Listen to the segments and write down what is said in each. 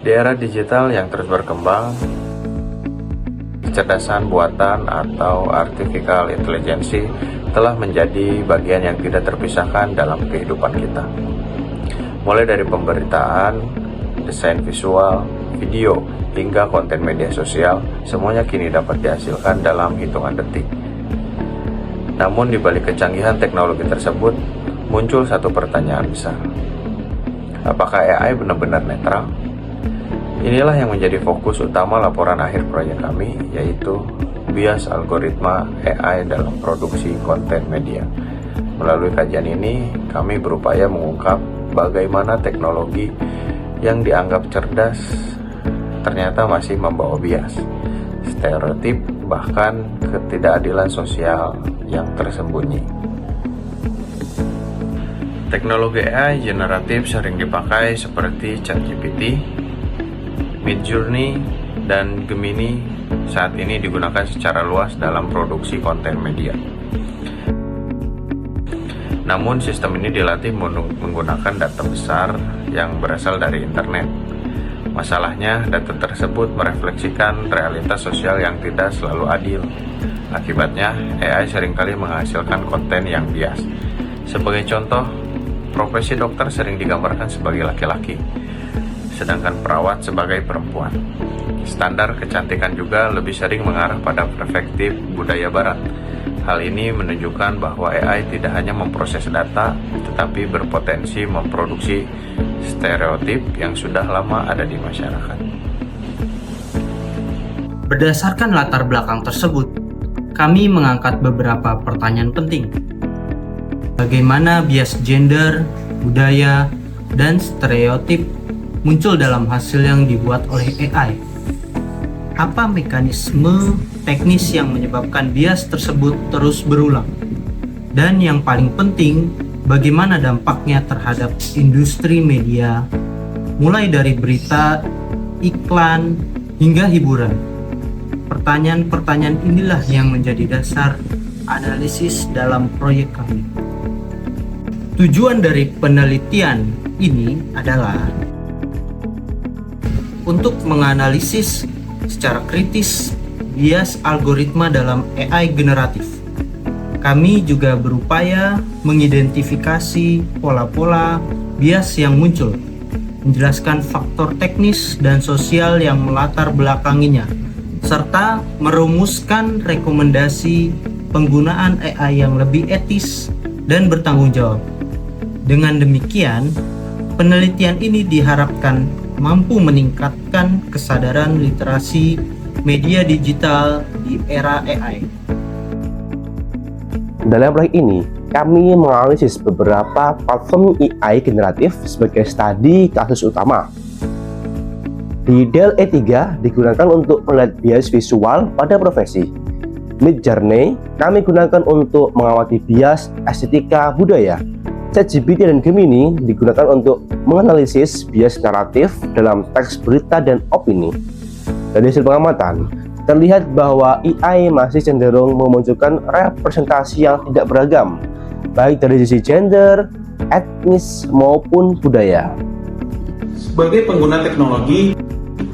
Di era digital yang terus berkembang, kecerdasan buatan atau artificial intelligence telah menjadi bagian yang tidak terpisahkan dalam kehidupan kita. Mulai dari pemberitaan, desain visual, video, hingga konten media sosial, semuanya kini dapat dihasilkan dalam hitungan detik. Namun di balik kecanggihan teknologi tersebut, muncul satu pertanyaan besar. Apakah AI benar-benar netral? Inilah yang menjadi fokus utama laporan akhir proyek kami, yaitu bias algoritma AI dalam produksi konten media. Melalui kajian ini, kami berupaya mengungkap bagaimana teknologi yang dianggap cerdas ternyata masih membawa bias, stereotip, bahkan ketidakadilan sosial yang tersembunyi. Teknologi AI generatif sering dipakai seperti ChatGPT, Midjourney, dan Gemini saat ini digunakan secara luas dalam produksi konten media. Namun sistem ini dilatih menggunakan data besar yang berasal dari internet. Masalahnya, data tersebut merefleksikan realitas sosial yang tidak selalu adil. Akibatnya, AI seringkali menghasilkan konten yang bias. Sebagai contoh, profesi dokter sering digambarkan sebagai laki-laki, sedangkan perawat sebagai perempuan. Standar kecantikan juga lebih sering mengarah pada perspektif budaya barat. Hal ini menunjukkan bahwa AI tidak hanya memproses data, tetapi berpotensi memproduksi stereotip yang sudah lama ada di masyarakat. Berdasarkan latar belakang tersebut, kami mengangkat beberapa pertanyaan penting. Bagaimana bias gender, budaya, dan stereotip muncul dalam hasil yang dibuat oleh AI? Apa mekanisme teknis yang menyebabkan bias tersebut terus berulang? Dan yang paling penting, bagaimana dampaknya terhadap industri media, mulai dari berita, iklan, hingga hiburan? Pertanyaan-pertanyaan inilah yang menjadi dasar analisis dalam proyek kami. Tujuan dari penelitian ini adalah untuk menganalisis secara kritis bias algoritma dalam AI generatif. Kami juga berupaya mengidentifikasi pola-pola bias yang muncul, menjelaskan faktor teknis dan sosial yang melatar belakanginya, serta merumuskan rekomendasi penggunaan AI yang lebih etis dan bertanggung jawab. Dengan demikian, penelitian ini diharapkan mampu meningkatkan kesadaran literasi media digital di era AI. Dalam proyek ini, kami menganalisis beberapa platform AI generatif sebagai studi kasus utama. Di DALL-E 3 digunakan untuk melihat bias visual pada profesi. Midjourney kami gunakan untuk mengawasi bias estetika budaya. ChatGPT dan Gemini digunakan untuk menganalisis bias naratif dalam teks berita dan opini. Dari hasil pengamatan, terlihat bahwa AI masih cenderung memunculkan representasi yang tidak beragam, baik dari sisi gender, etnis, maupun budaya. Sebagai pengguna teknologi,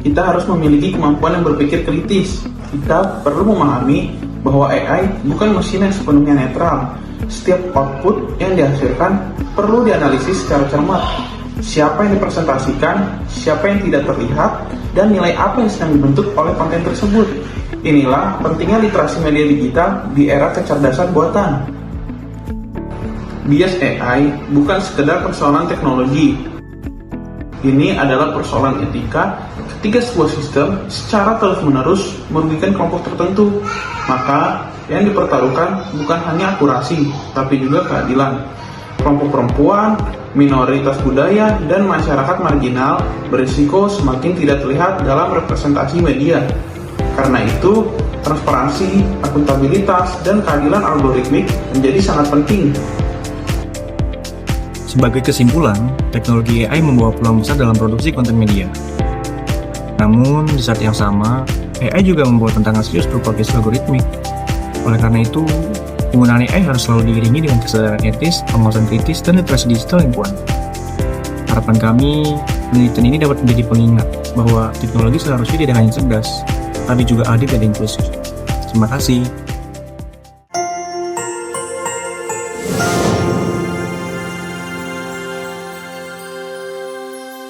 kita harus memiliki kemampuan yang berpikir kritis. Kita perlu memahami bahwa AI bukan mesin yang sepenuhnya netral. Setiap output yang dihasilkan perlu dianalisis secara cermat. Siapa yang dipresentasikan, siapa yang tidak terlihat, dan nilai apa yang sedang dibentuk oleh konten tersebut. Inilah pentingnya literasi media digital di era kecerdasan buatan. Bias AI bukan sekedar persoalan teknologi. Ini adalah persoalan etika ketika sebuah sistem secara terus-menerus merugikan kelompok tertentu. Maka yang dipertaruhkan bukan hanya akurasi, tapi juga keadilan. Kelompok perempuan, minoritas budaya, dan masyarakat marginal berisiko semakin tidak terlihat dalam representasi media. Karena itu, transparansi, akuntabilitas, dan keadilan algoritmik menjadi sangat penting. Sebagai kesimpulan, teknologi AI membawa peluang besar dalam produksi konten media. Namun, di saat yang sama, AI juga membawa tantangan serius berupa bias algoritmik. Oleh karena itu, penggunaan AI harus selalu diiringi dengan kesadaran etis, pengawasan kritis, dan literasi digital lingkungan. Harapan kami, Penelitian ini dapat menjadi pengingat bahwa teknologi seharusnya tidak hanya cerdas, tapi juga adil dan inklusif. Terima kasih.